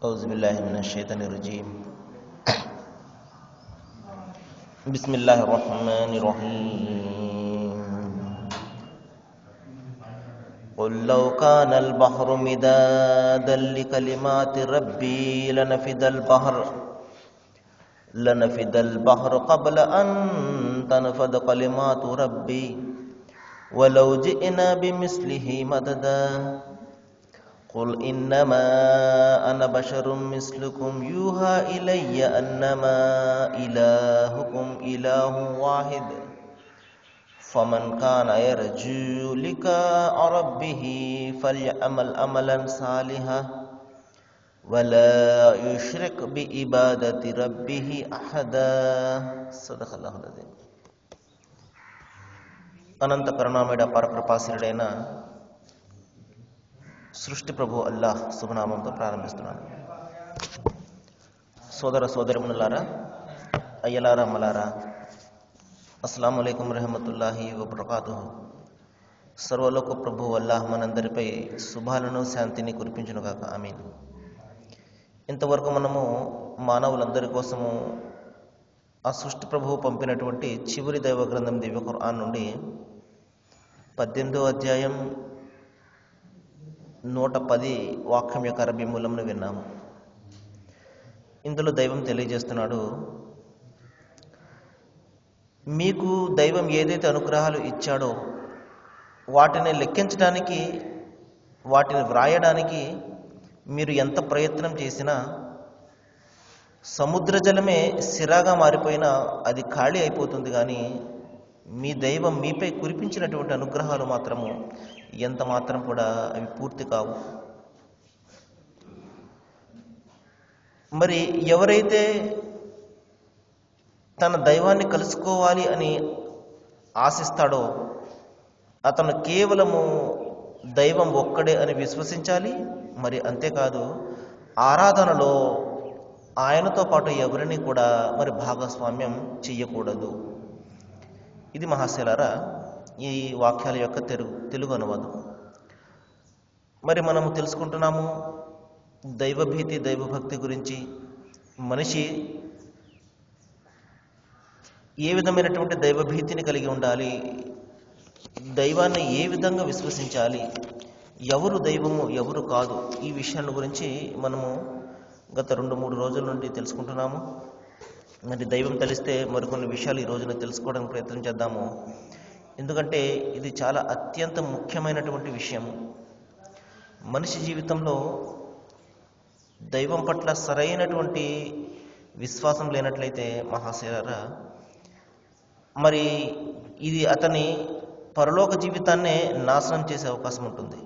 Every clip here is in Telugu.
Auzubillahiminasyaitanirrajim. Bismillahirrahmanirrahim. Qul law kana al-bahru midadan li kalimati rabbi lanafidal bahru qabla an tanfada kalimatu rabbi walau ji'na bimislihi madada. قل إنما أنا بشر مثلكم يوحى إلي أنما إلهكم إله واحد فمن كان يرجو لقاء ربه فليعمل عملا صالحا ولا يشرك بعبادة ربه أحدا. صدق الله العظيم. అనంత కరుణామయుడ పరకృపాశీలుడైన సృష్టి ప్రభు అల్లాహ్ శుభనామంతో ప్రారంభిస్తున్నాను. సోదర సోదరిమణులారా, అయ్యలారా, అమ్మలారా, అస్సలాము అలైకుం రహమతుల్లాహి వబరకాతుహు. సర్వలోక ప్రభు అల్లాహ్ మనందరిపై శుభాలను శాంతిని కురిపించునుగాక, ఆమీన్. ఇంతవరకు మనము మానవులందరి కోసము ఆ సృష్టి ప్రభువు పంపినటువంటి చివరి దైవ గ్రంథం దివ్య ఖురాన్ నుండి 18వ అధ్యాయం 110 వాక్యం యొక్క అరబీ మూలంను విన్నాము. ఇందులో దైవం తెలియజేస్తున్నాడు, మీకు దైవం ఏదైతే అనుగ్రహాలు ఇచ్చాడో వాటిని లెక్కించడానికి, వాటిని వ్రాయడానికి మీరు ఎంత ప్రయత్నం చేసినా సముద్ర జలమే సిరాగా మారిపోయినా అది ఖాళీ అయిపోతుంది. కానీ మీ దైవం మీపై కురిపించినటువంటి అనుగ్రహాలు మాత్రము ఎంత మాత్రం కూడా అవి పూర్తి కావు. మరి ఎవరైతే తన దైవాన్ని కలుసుకోవాలి అని ఆశిస్తాడో అతను కేవలము దైవం ఒక్కడే అని విశ్వసించాలి. మరి అంతేకాదు, ఆరాధనలో ఆయనతో పాటు ఎవరిని కూడా మరి భాగస్వామ్యం చెయ్యకూడదు. ఇది మహాశయులారా ఈ వాక్యాల యొక్క తెలుగు అనువాదం. మరి మనము తెలుసుకుంటున్నాము దైవభీతి, దైవభక్తి గురించి. మనిషి ఏ విధమైనటువంటి దైవభీతిని కలిగి ఉండాలి, దైవాన్ని ఏ విధంగా విశ్వసించాలి, ఎవరు దైవము ఎవరు కాదు, ఈ విషయాన్ని గురించి మనము గత 2-3 రోజుల నుండి తెలుసుకుంటున్నాము. మరి దైవం తెలిస్తే మరికొన్ని విషయాలు ఈ రోజున తెలుసుకోవడానికి ప్రయత్నం చేద్దాము. ఎందుకంటే ఇది చాలా అత్యంత ముఖ్యమైనటువంటి విషయం. మనిషి జీవితంలో దైవం పట్ల సరైనటువంటి విశ్వాసం లేనట్లయితే మహాశయులారా, మరి ఇది అతని పరలోక జీవితాన్నే నాశనం చేసే అవకాశం ఉంటుంది.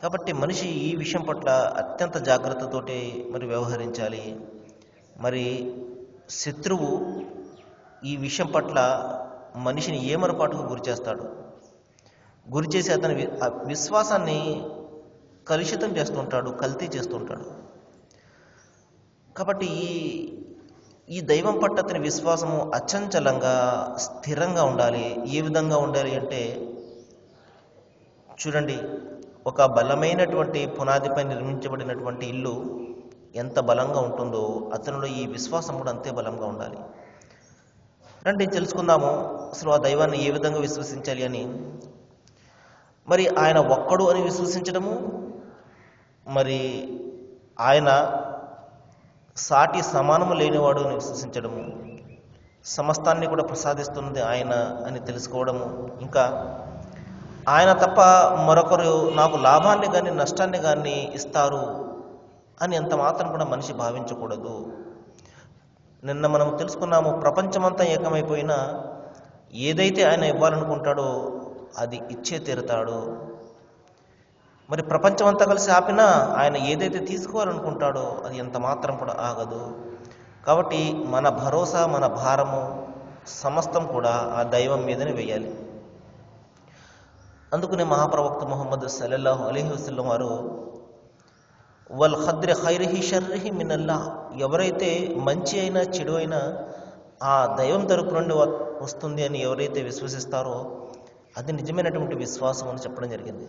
కాబట్టి మనిషి ఈ విషయం పట్ల అత్యంత జాగ్రత్తతోటి మరి వ్యవహరించాలి. మరి శత్రువు ఈ విషయం పట్ల మనిషిని ఏమరపాటుకు గురి చేస్తాడు, గురి చేసి అతని విశ్వాసాన్ని కలుషితం చేస్తుంటాడు, కల్తీ చేస్తుంటాడు. కాబట్టి ఈ దైవం పట్ల అతని విశ్వాసము అచంచలంగా స్థిరంగా ఉండాలి. ఏ విధంగా ఉండాలి అంటే, చూడండి, ఒక బలమైనటువంటి పునాదిపై నిర్మించబడినటువంటి ఇల్లు ఎంత బలంగా ఉంటుందో అతనిలో ఈ విశ్వాసం కూడా అంతే బలంగా ఉండాలి. రండి తెలుసుకుందాము అసలు ఆ దైవాన్ని ఏ విధంగా విశ్వసించాలి అని. మరి ఆయన ఒక్కడు అని విశ్వసించడము, మరి ఆయన సాటి సమానము లేనివాడు అని విశ్వసించడము, సమస్తాన్ని కూడా ప్రసాదిస్తున్నది ఆయన అని తెలుసుకోవడము, ఇంకా ఆయన తప్ప మరొకరు నాకు లాభాన్ని కానీ నష్టాన్ని కానీ ఇస్తారు అని ఎంత మాత్రం కూడా మనిషి భావించకూడదు. నిన్న మనం తెలుసుకున్నాము, ప్రపంచమంతా ఏకమైపోయినా ఏదైతే ఆయన ఇవ్వాలనుకుంటాడో అది ఇచ్చే తీరుతాడు. మరి ప్రపంచమంతా కలిసి ఆపినా ఆయన ఏదైతే తీసుకోవాలనుకుంటాడో అది ఎంత మాత్రం కూడా ఆగదు. కాబట్టి మన భరోసా, మన భారము సమస్తం కూడా ఆ దైవం మీదనే వేయాలి. అందుకనే మహాప్రవక్త ముహమ్మద్ సల్లల్లాహు అలైహి వసల్లం వారు వల్ ఖద్రి ఖైరిహి షర్రిహి మినల్లాహ్, ఎవరైతే మంచి అయినా చెడు అయినా ఆ దైవం తరపు నుండి వస్తుంది అని ఎవరైతే విశ్వసిస్తారో అది నిజమైనటువంటి విశ్వాసం అని చెప్పడం జరిగింది.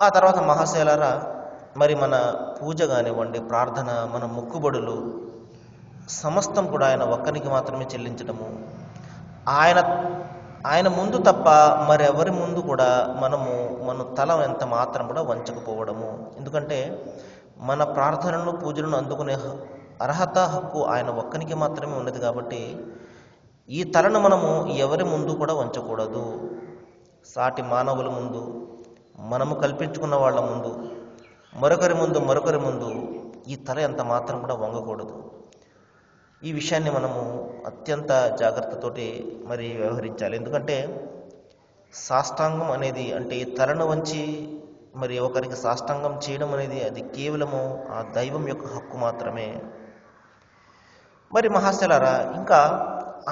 ఆ తర్వాత మహాశైలారా, మరి మన పూజ కానివ్వండి, ప్రార్థన, మన మొక్కుబడులు సమస్తం కూడా ఆయన ఒక్కనికి మాత్రమే చెల్లించడము, ఆయన ఆయన ముందు తప్ప మరెవరి ముందు కూడా మన తల ఎంత మాత్రం కూడా వంచకపోవడము. ఎందుకంటే మన ప్రార్థనలను, పూజలను అందుకునే అర్హత, హక్కు ఆయన ఒక్కనికి మాత్రమే ఉన్నది. కాబట్టి ఈ తలను మనము ఎవరి ముందు కూడా వంచకూడదు. సాటి మానవుల ముందు, మనము కల్పించుకున్న వాళ్ళ ముందు, మరొకరి ముందు ఈ తల ఎంత మాత్రం కూడా వంగకూడదు. ఈ విషయాన్ని మనము అత్యంత జాగ్రత్తతోటి మరి వ్యవహరించాలి. ఎందుకంటే సాష్టాంగం అనేది, అంటే ఈ తలను వంచి మరి ఒకరికి సాష్టాంగం చేయడం అనేది అది కేవలము ఆ దైవం యొక్క హక్కు మాత్రమే. మరి మహాశలారా, ఇంకా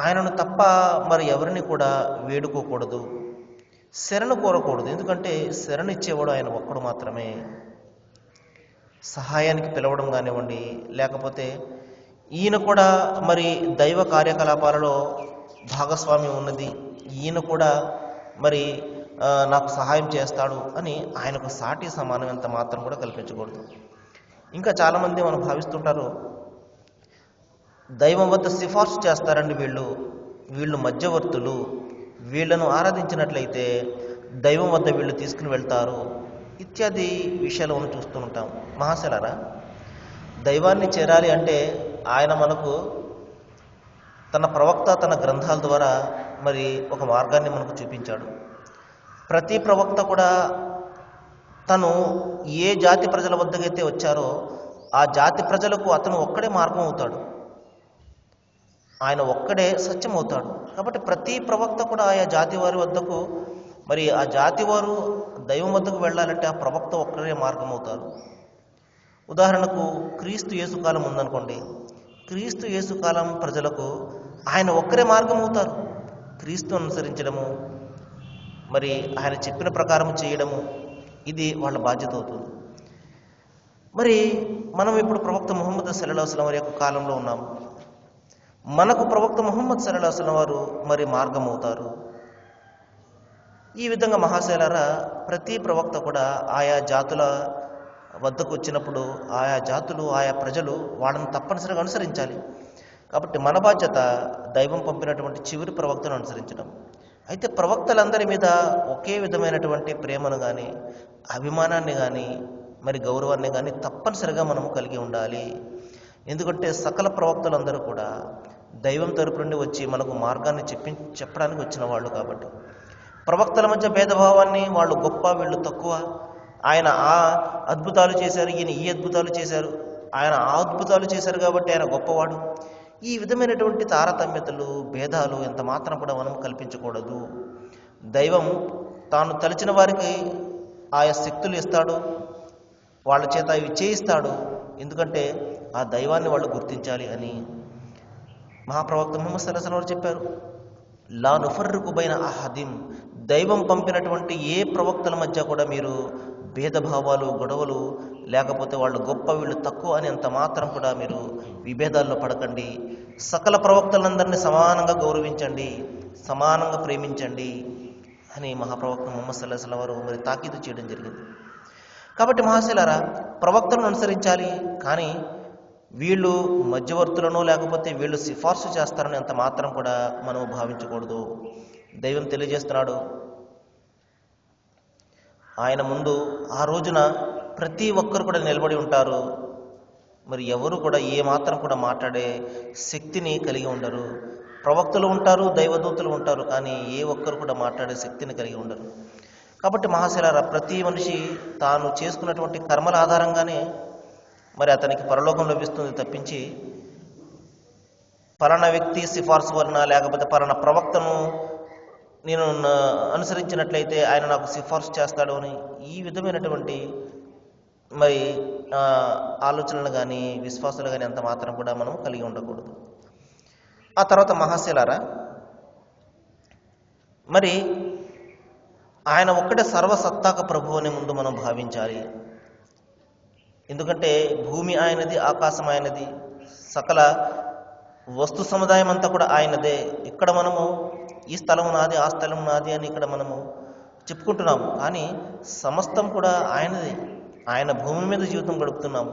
ఆయనను తప్ప మరి ఎవరిని కూడా వేడుకోకూడదు, శరణు కోరకూడదు. ఎందుకంటే శరణు ఇచ్చేవాడు ఆయన ఒక్కడు మాత్రమే. సహాయానికి పిలవడం కానివ్వండి, లేకపోతే ఈయన కూడా మరి దైవ కార్యకలాపాలలో భాగస్వామ్యం ఉన్నది, ఈయన కూడా మరి నాకు సహాయం చేస్తాడు అని ఆయనకు సాటి సమానం ఎంత మాత్రం కూడా కల్పించకూడదు. ఇంకా చాలామంది మనం భావిస్తుంటారు, దైవం వద్ద సిఫార్సు చేస్తారండి వీళ్ళు మధ్యవర్తులు, వీళ్ళను ఆరాధించినట్లయితే దైవం వద్ద వీళ్ళు తీసుకుని వెళ్తారు ఇత్యాది విషయాలు మనం చూస్తూ ఉంటాం. మహాశలారా, దైవాన్ని చేరాలి అంటే ఆయన మనకు తన ప్రవక్త, తన గ్రంథాల ద్వారా మరి ఒక మార్గాన్ని మనకు చూపించాడు. ప్రతి ప్రవక్త కూడా తను ఏ జాతి ప్రజల వద్దకైతే వచ్చారో ఆ జాతి ప్రజలకు అతను ఒక్కడే మార్గం అవుతాడు, ఆయన ఒక్కడే సత్యం అవుతాడు. కాబట్టి ప్రతి ప్రవక్త కూడా ఆయా జాతి వారి వద్దకు, మరి ఆ జాతి వారు దైవం వద్దకు వెళ్ళాలంటే ఆ ప్రవక్త ఒక్కడే మార్గం అవుతారు. ఉదాహరణకు క్రీస్తు యేసు కాలం ఉందనుకోండి, క్రీస్తు యేసు కాలం ప్రజలకు ఆయన ఒక్కరే మార్గం అవుతారు. క్రీస్తు అనుసరించడము, మరి ఆయన చెప్పిన ప్రకారం చేయడము, ఇది వాళ్ళ బాధ్యత అవుతుంది. మరి మనం ఇప్పుడు ప్రవక్త ముహమ్మద్ సల్లల్లాహు అలైహి వసల్లం వారి యొక్క కాలంలో ఉన్నాము. మనకు ప్రవక్త ముహమ్మద్ సల్లల్లాహు అలైహి వసల్లం వారు మరి మార్గం అవుతారు. ఈ విధంగా మహాశైలారా, ప్రతి ప్రవక్త కూడా ఆయా జాతుల వద్దకు వచ్చినప్పుడు ఆయా జాతులు, ఆయా ప్రజలు వాళ్ళని తప్పనిసరిగా అనుసరించాలి. కాబట్టి మన బాధ్యత దైవం పంపినటువంటి చివరి ప్రవక్తను అనుసరించడం. అయితే ప్రవక్తలందరి మీద ఒకే విధమైనటువంటి ప్రేమను కానీ, అభిమానాన్ని కానీ, మరి గౌరవాన్ని కానీ తప్పనిసరిగా మనము కలిగి ఉండాలి. ఎందుకంటే సకల ప్రవక్తలందరూ కూడా దైవం తరపు నుండి వచ్చి మనకు మార్గాన్ని చెప్పడానికి వచ్చిన వాళ్ళు. కాబట్టి ప్రవక్తల మధ్య భేదభావాన్ని, వాళ్ళు గొప్ప వీళ్ళు తక్కువ, ఆయన ఆ అద్భుతాలు చేశారు, ఈయన ఈ అద్భుతాలు చేశారు, ఆయన ఆ అద్భుతాలు చేశారు కాబట్టి ఆయన గొప్పవాడు, ఈ విధమైనటువంటి తారతమ్యతలు, భేదాలు ఎంత మాత్రం కూడా మనం కల్పించకూడదు. దైవం తాను తలిచిన వారికి ఆయా శక్తులు ఇస్తాడు, వాళ్ళ చేత ఇవి చేయిస్తాడు. ఎందుకంటే ఆ దైవాన్ని వాళ్ళు గుర్తించాలి అని మహాప్రవక్త ముహమ్మద్ సల్లల్లాహు అలైహి వసల్లం చెప్పారు. లా నుఫర్రికు బైన అహదిం, దైవం పంపినటువంటి ఏ ప్రవక్తల మధ్య కూడా మీరు భేదభావాలు, గొడవలు, లేకపోతే వాళ్ళు గొప్ప వీళ్ళు తక్కువ అని అంత మాత్రం కూడా మీరు విభేదాల్లో పడకండి. సకల ప్రవక్తలందరినీ సమానంగా గౌరవించండి, సమానంగా ప్రేమించండి అని మహాప్రవక్త ముహమ్మద్ సల్లల్లాహు అలైహి వసల్లం వారు మరి తాకీదు చేయడం జరిగింది. కాబట్టి మహాశైలారా, ప్రవక్తలను అనుసరించాలి, కానీ వీళ్ళు మధ్యవర్తులను, లేకపోతే వీళ్ళు సిఫార్సు చేస్తారని అంత మాత్రం కూడా మనం భావించకూడదు. దైవం తెలియజేస్తున్నాడు, ఆయన ముందు ఆ రోజున ప్రతి ఒక్కరు కూడా నిలబడి ఉంటారు. మరి ఎవరు కూడా ఏ మాత్రం కూడా మాట్లాడే శక్తిని కలిగి ఉండరు. ప్రవక్తలు ఉంటారు, దైవదూతలు ఉంటారు, కానీ ఏ ఒక్కరు కూడా మాట్లాడే శక్తిని కలిగి ఉండరు. కాబట్టి మహాశైలారా, ప్రతి మనిషి తాను చేసుకున్నటువంటి కర్మల ఆధారంగానే మరి అతనికి పరలోకం లభిస్తుంది తప్పించి పలానా వ్యక్తి సిఫార్సు వలన, లేకపోతే పలానా ప్రవక్తను నేను అనుసరించినట్లయితే ఆయన నాకు సిఫార్సు చేస్తాడు అని ఈ విధమైనటువంటి మరి ఆలోచనలు కానీ, విశ్వాసాలు కానీ అంత మాత్రం కూడా మనం కలిగి ఉండకూడదు. ఆ తర్వాత మహాశైలారా, మరి ఆయన ఒక్కటే సర్వసత్తాక ప్రభు అని ముందు మనం భావించాలి. ఎందుకంటే భూమి ఆయనది, ఆకాశం ఆయనది, సకల వస్తు సముదాయం అంతా కూడా ఆయనదే. ఇక్కడ మనము ఈ స్థలం నాది, ఆ స్థలం నాది అని ఇక్కడ మనము చెప్పుకుంటున్నాము, కానీ సమస్తం కూడా ఆయనదే. ఆయన భూమి మీద జీవితం గడుపుతున్నాము,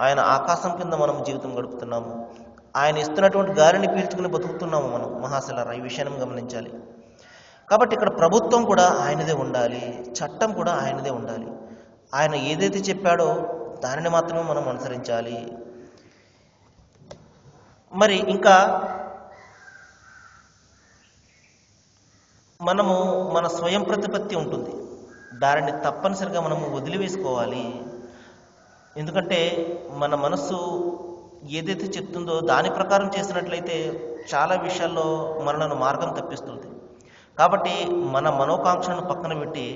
ఆయన ఆకాశం కింద మనం జీవితం గడుపుతున్నాము, ఆయన ఇస్తున్నటువంటి గాలిని పీల్చుకుని బతుకుతున్నాము మనం మహాశిలారా. ఈ విషయాన్ని గమనించాలి. కాబట్టి ఇక్కడ ప్రభుత్వం కూడా ఆయనదే ఉండాలి, చట్టం కూడా ఆయనదే ఉండాలి. ఆయన ఏదైతే చెప్పాడో దానిని మాత్రమే మనం అనుసరించాలి. మరి ఇంకా మనము మన స్వయం ప్రతిపత్తి ఉంటుంది, దానిని తప్పనిసరిగా మనము వదిలివేసుకోవాలి. ఎందుకంటే మన మనస్సు ఏదైతే చెప్తుందో దాని ప్రకారం చేసినట్లయితే చాలా విషయాల్లో మనలను మార్గం తప్పిస్తుంది. కాబట్టి మన మనోకాంక్షలను పక్కన పెట్టి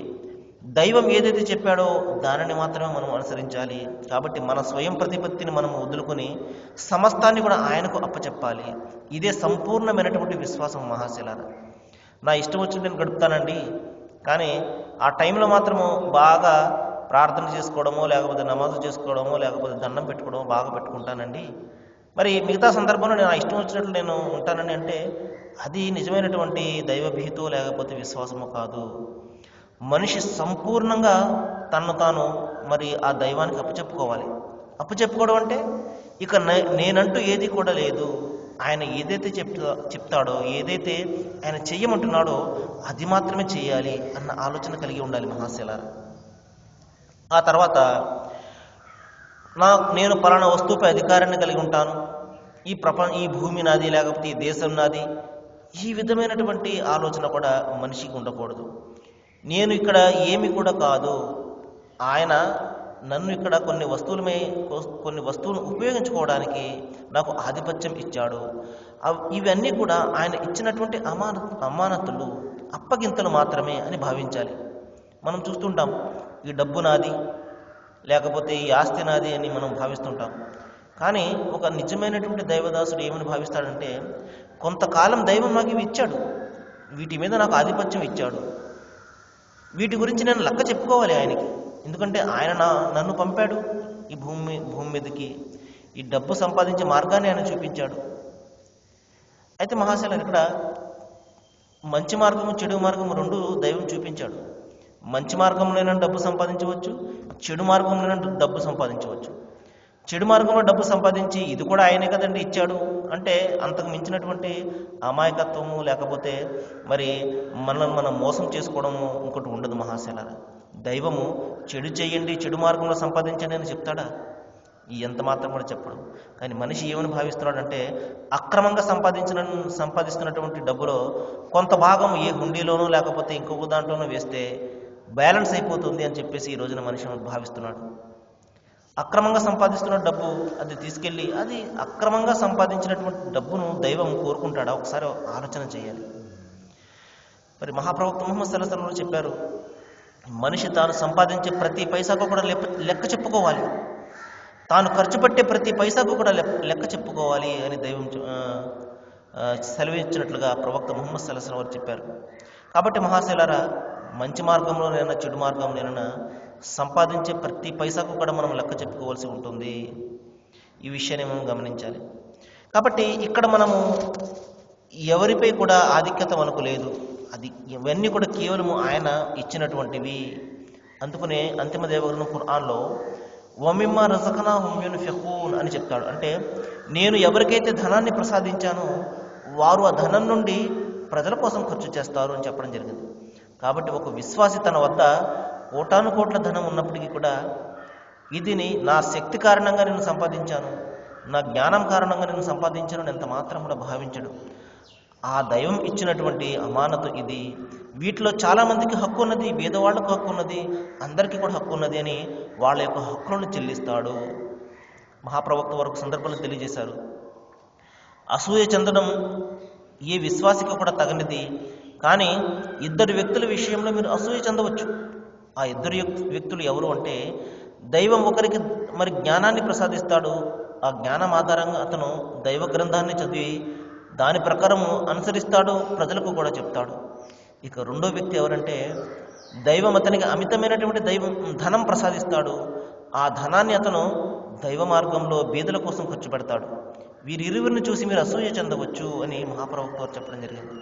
దైవం ఏదైతే చెప్పాడో దానిని మాత్రమే మనం అనుసరించాలి. కాబట్టి మన స్వయం ప్రతిపత్తిని మనం వదులుకొని సమస్తాన్ని కూడా ఆయనకు అప్పచెప్పాలి. ఇదే సంపూర్ణమైనటువంటి విశ్వాసం మహాశిలారా. నా ఇష్టం వచ్చి నేను గడుపుతానండి, కానీ ఆ టైంలో మాత్రము బాగా ప్రార్థన చేసుకోవడమో, లేకపోతే నమాజు చేసుకోవడమో, లేకపోతే దండం పెట్టుకోవడమో బాగా పెట్టుకుంటానండి, మరి మిగతా సందర్భంలో నేను ఆ ఇష్టం వచ్చినట్లు నేను ఉంటానని అంటే అది నిజమైనటువంటి దైవభీతో లేకపోతే విశ్వాసమో కాదు. మనిషి సంపూర్ణంగా తనను తాను మరి ఆ దైవానికి అప్పచెప్పుకోవాలి. అప్పచెప్పుకోవడం అంటే ఇక నేనంటూ ఏది కూడా లేదు, ఆయన ఏదైతే చెప్తాడో, ఏదైతే ఆయన చెయ్యమంటున్నాడో అది మాత్రమే చేయాలి అన్న ఆలోచన కలిగి ఉండాలి మహాశిలారా. ఆ తర్వాత నేను పలానా వస్తువుపై అధికారాన్ని కలిగి ఉంటాను, ఈ భూమి నాది, లేకపోతే ఈ దేశం నాది, ఈ విధమైనటువంటి ఆలోచన కూడా మనిషికి ఉండకూడదు. నేను ఇక్కడ ఏమి కూడా కాదు, ఆయన నన్ను ఇక్కడ కొన్ని వస్తువులను ఉపయోగించుకోవడానికి నాకు ఆధిపత్యం ఇచ్చాడు. ఇవన్నీ కూడా ఆయన ఇచ్చినటువంటి అమానతులు, అప్పగింతలు మాత్రమే అని భావించాలి. మనం చూస్తుంటాం, ఈ డబ్బు నాది, లేకపోతే ఈ ఆస్తి నాది అని మనం భావిస్తుంటాం. కానీ ఒక నిజమైనటువంటి దైవదాసుడు ఏమని భావిస్తాడంటే, కొంతకాలం దైవం నాకు ఇవి ఇచ్చాడు, వీటి మీద నాకు ఆధిపత్యం ఇచ్చాడు, వీటి గురించి నేను లెక్క చెప్పుకోవాలి ఆయనకి. ఎందుకంటే ఆయన నన్ను పంపాడు ఈ భూమి మీదకి, ఈ డబ్బు సంపాదించే మార్గాన్ని ఆయన చూపించాడు. అయితే మహాశైలారు, ఇక్కడ మంచి మార్గము చెడు మార్గము రెండు దైవం చూపించాడు. మంచి మార్గంలోనైనా డబ్బు సంపాదించవచ్చు, చెడు మార్గంలోనైనా డబ్బు సంపాదించవచ్చు. చెడు మార్గంలో డబ్బు సంపాదించి ఇది కూడా ఆయనే కదండి ఇచ్చాడు అంటే అంతకు మించినటువంటి అమాయకత్వము, లేకపోతే మరి మనల్ని మనం మోసం చేసుకోవడము ఇంకోటి ఉండదు మహాశైలారా. దైవము చెడు చేయండి, చెడు మార్గంలో సంపాదించండి అని చెప్తాడా? ఎంత మాత్రం కూడా చెప్పడు. కానీ మనిషి ఏమని భావిస్తున్నాడంటే, అక్రమంగా సంపాదిస్తున్నటువంటి డబ్బులో కొంత భాగం ఏ హుండీలోనో లేకపోతే ఇంకొక దాంట్లోనో వేస్తే బ్యాలెన్స్ అయిపోతుంది అని చెప్పేసి ఈ రోజున మనిషి భావిస్తున్నాడు. అక్రమంగా సంపాదిస్తున్న డబ్బు అది తీసుకెళ్ళి, అది అక్రమంగా సంపాదించినటువంటి డబ్బును దైవం కోరుకుంటాడా? ఒకసారి ఆలోచన చేయాలి. మరి మహాప్రవక్త ముహమ్మద్ సల్లల్లాహు అలైహి వసల్లం చెప్పారు, మనిషి తాను సంపాదించే ప్రతి పైసాకు కూడా లెక్క చెప్పుకోవాలి, తాను ఖర్చు పెట్టే ప్రతి పైసాకు కూడా లెక్క చెప్పుకోవాలి అని దైవం సెలవిచ్చినట్లుగా ప్రవక్త ముహమ్మద్ సల్లల్లాహు అలైహి వసల్లం చెప్పారు. కాబట్టి మహాశైలారా, మంచి మార్గంలోనైనా చెడు మార్గంలోనైనా సంపాదించే ప్రతి పైసాకు కూడా మనం లెక్క చెప్పుకోవాల్సి ఉంటుంది. ఈ విషయాన్ని మనం గమనించాలి. కాబట్టి ఇక్కడ మనము ఎవరిపై కూడా ఆధిక్యత మనకు లేదు, అది ఇవన్నీ కూడా కేవలము ఆయన ఇచ్చినటువంటివి. అందుకనే అంతిమ దేవగ్రంథం ఖురాన్లో వమిమ్మా రజఖనాహుం యున్ఫిఖూన్ అని చెప్తాడు. అంటే నేను ఎవరికైతే ధనాన్ని ప్రసాదించానో వారు ఆ ధనం నుండి ప్రజల కోసం ఖర్చు చేస్తారు అని చెప్పడం జరిగింది. కాబట్టి ఒక విశ్వాసి తన వద్ద కోటాను కోట్ల ధనం ఉన్నప్పటికీ కూడా ఇదిని నా శక్తి కారణంగా నేను సంపాదించాను, నా జ్ఞానం కారణంగా నేను సంపాదించాను ఎంత మాత్రం కూడా భావించడు. ఆ దైవం ఇచ్చినటువంటి అమానతు ఇది, వీటిలో చాలామందికి హక్కు ఉన్నది, పేదవాళ్లకు హక్కు ఉన్నది, అందరికీ కూడా హక్కు ఉన్నది అని వాళ్ళ యొక్క హక్కులను చెల్లిస్తాడు. మహాప్రవక్త వరకు సందర్భంలో తెలియజేశారు, అసూయ చెందడం ఏ విశ్వాసికి కూడా తగనిది, కానీ ఇద్దరు వ్యక్తుల విషయంలో మీరు అసూయ చెందవచ్చు. ఆ ఇద్దరు వ్యక్తులు ఎవరు అంటే, దైవం ఒకరికి మరి జ్ఞానాన్ని ప్రసాదిస్తాడు, ఆ జ్ఞానం ఆధారంగా అతను దైవ గ్రంథాన్ని చదివి దాని ప్రకారము అనుసరిస్తాడు, ప్రజలకు కూడా చెప్తాడు. ఇక రెండో వ్యక్తి ఎవరంటే, దైవం అతనికి అమితమైనటువంటి ధనం ప్రసాదిస్తాడు, ఆ ధనాన్ని అతను దైవ మార్గంలో బీదల కోసం ఖర్చు పెడతాడు. వీరిరువురిని చూసి మీరు అసూయ చెందవచ్చు అని మహాప్రవక్త వారు చెప్పడం జరిగింది.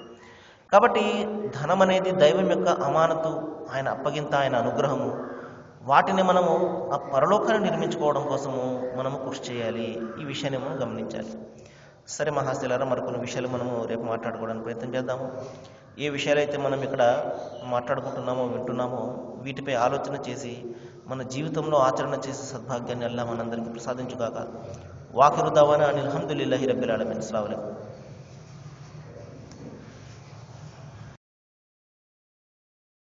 కాబట్టి ధనం అనేది దైవం యొక్క అమానతు, ఆయన అప్పగింత, ఆయన అనుగ్రహము. వాటిని మనము ఆ పరలోకాన్ని నిర్మించుకోవడం కోసము మనము కృషి చేయాలి. ఈ విషయాన్ని మనం గమనించాలి. సరే మహాశిలారా, మరికొన్ని విషయాలు మనము రేపు మాట్లాడుకోవడానికి ప్రయత్నం చేద్దాము. ఏ విషయాలైతే మనం ఇక్కడ మాట్లాడుకుంటున్నామో, వింటున్నామో, వీటిపై ఆలోచన చేసి మన జీవితంలో ఆచరణ చేసే సద్భాగ్యాన్ని అల్లాహ్ మనందరికీ ప్రసాదించుగాక. వాఖిరు దావానా అనిల్ హమ్దులిల్లాహి రబ్బిల్ ఆలమీన్. అస్సలాము అలైకుం.